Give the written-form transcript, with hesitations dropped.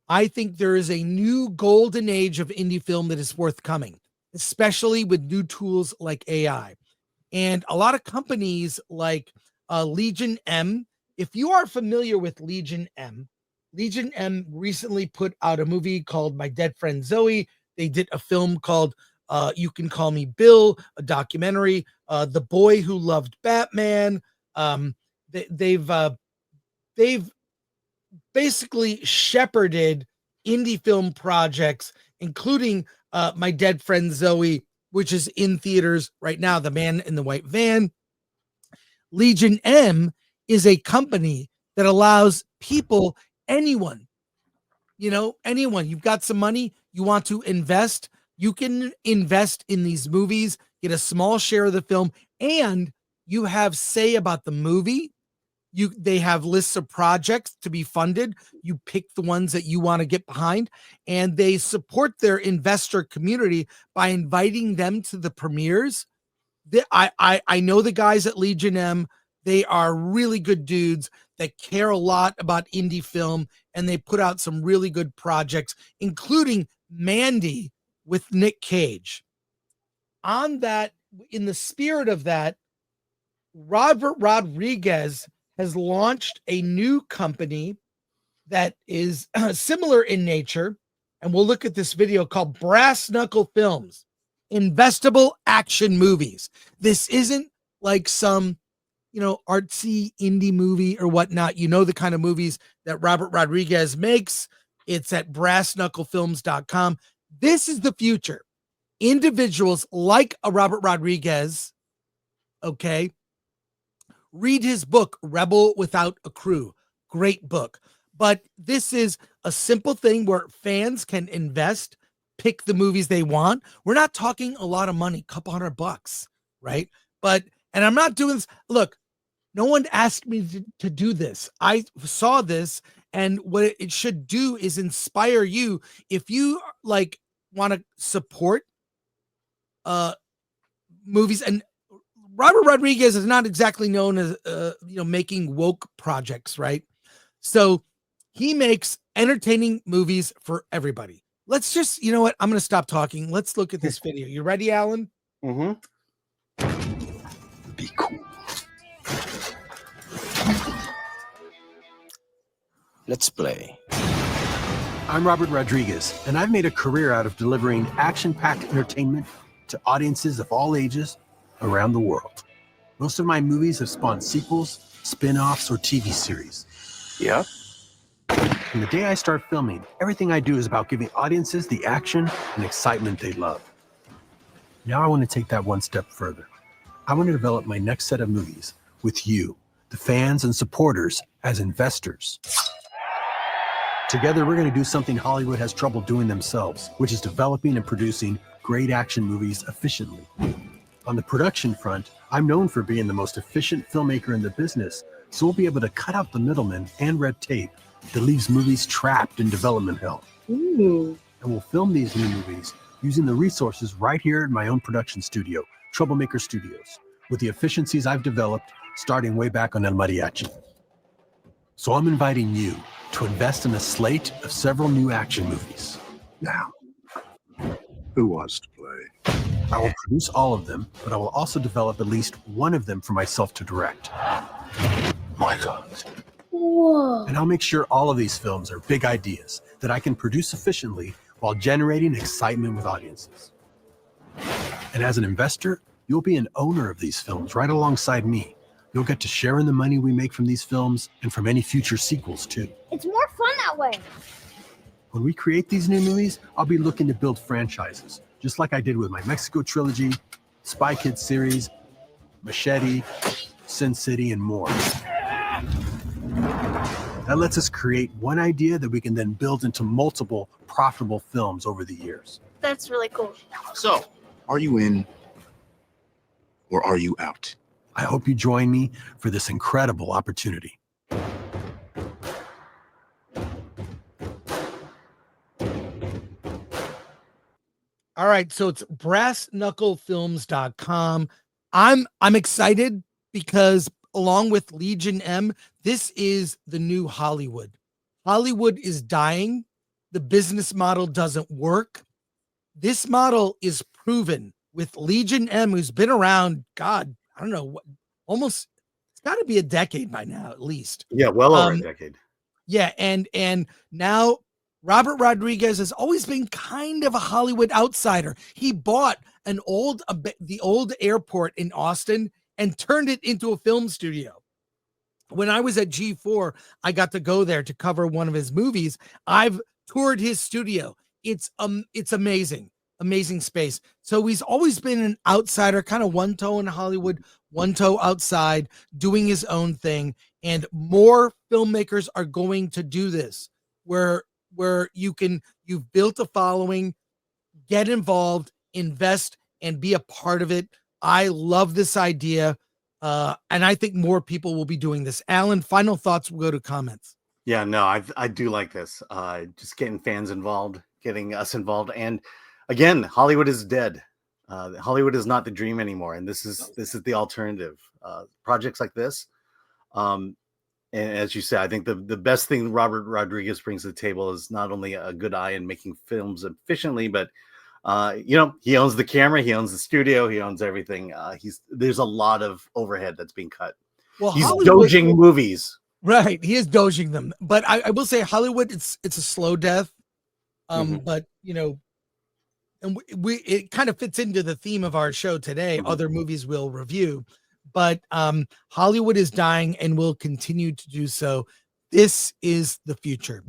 I think there is a new golden age of indie film that is forthcoming, especially with new tools like AI. And a lot of companies like Legion M, if you are familiar with Legion M recently put out a movie called My Dead Friend Zoe. They did a film called You Can Call Me Bill, a documentary, The Boy Who Loved Batman. Um, they've basically shepherded indie film projects, including My Dead Friend Zoe, which is in theaters right now, The Man in the White Van. Legion M is a company that allows people, anyone, anyone, you've got some money, you want to invest, you can invest in these movies, get a small share of the film, and you have say about the movie. They have lists of projects to be funded. You pick the ones that you want to get behind, and they support their investor community by inviting them to the premieres. I know the guys at Legion M. They are really good dudes that care a lot about indie film, and they put out some really good projects, including Mandy with Nick Cage. On that, in the spirit of that, Robert Rodriguez has launched a new company that is similar in nature. And we'll look at this video called Brass Knuckle Films, investable action movies. This isn't like some, artsy indie movie or whatnot. You know, the kind of movies that Robert Rodriguez makes. It's at brassknucklefilms.com. This is the future. Individuals like a Robert Rodriguez, okay, read his book, Rebel Without a Crew. Great book. But this is a simple thing where fans can invest, pick the movies they want. We're not talking a lot of money, couple $100, right? And I'm not doing this. Look, no one asked me to do this. I saw this, and what it should do is inspire you. If you want to support movies, and Robert Rodriguez is not exactly known as making woke projects, right? So he makes entertaining movies for everybody. Let's just, you know what? I'm going to stop talking. Let's look at this video. You ready, Alan? Mm-hmm. Be cool. Let's play. I'm Robert Rodriguez, and I've made a career out of delivering action-packed entertainment to audiences of all ages around the world. Most of my movies have spawned sequels, spin-offs, or TV series. Yeah? From the day I start filming, everything I do is about giving audiences the action and excitement they love. Now I want to take that one step further. I want to develop my next set of movies with you, the fans and supporters, as investors. Together, we're going to do something Hollywood has trouble doing themselves, which is developing and producing great action movies efficiently. On the production front, I'm known for being the most efficient filmmaker in the business, so we'll be able to cut out the middlemen and red tape that leaves movies trapped in development hell. Ooh. And we'll film these new movies using the resources right here in my own production studio, Troublemaker Studios, with the efficiencies I've developed starting way back on El Mariachi. So I'm inviting you to invest in a slate of several new action movies. Now, who wants to play? I will produce all of them, but I will also develop at least one of them for myself to direct. My God. Whoa. And I'll make sure all of these films are big ideas that I can produce efficiently while generating excitement with audiences. And as an investor, you'll be an owner of these films right alongside me. You'll get to share in the money we make from these films and from any future sequels too. It's more fun that way. When we create these new movies, I'll be looking to build franchises, just like I did with my Mexico trilogy, Spy Kids series, Machete, Sin City, and more. That lets us create one idea that we can then build into multiple profitable films over the years. That's really cool. So, are you in or are you out? I hope you join me for this incredible opportunity. All right, so it's brassknucklefilms.com. I'm excited because along with Legion M, this is the new Hollywood. Hollywood is dying, the business model doesn't work. This model is proven with Legion M, who's been around, God, I don't know, what, almost, it's got to be a decade by now, at least. Yeah, well over a decade. Yeah, and now Robert Rodriguez has always been kind of a Hollywood outsider. He bought the old airport in Austin and turned it into a film studio. When I was at G4, I got to go there to cover one of his movies. I've toured his studio. It's amazing space. So he's always been an outsider, kind of one toe in Hollywood, one toe outside, doing his own thing. And more filmmakers are going to do this, where you've built a following, get involved, invest, and be a part of it. I love this idea. And I think more people will be doing this. Alan, final thoughts. We'll go to comments. Yeah, no, I do like this. Just getting fans involved, getting us involved. And again, Hollywood is dead. Hollywood is not the dream anymore. And this is the alternative. Projects like this. And as you said, I think the best thing Robert Rodriguez brings to the table is not only a good eye in making films efficiently, but he owns the camera, he owns the studio, he owns everything. There's a lot of overhead that's being cut. Well, he's doging movies. Right, he is doging them. But I will say Hollywood, it's a slow death. But and it kind of fits into the theme of our show today. Other movies we'll review, but Hollywood is dying and will continue to do so. This is the future.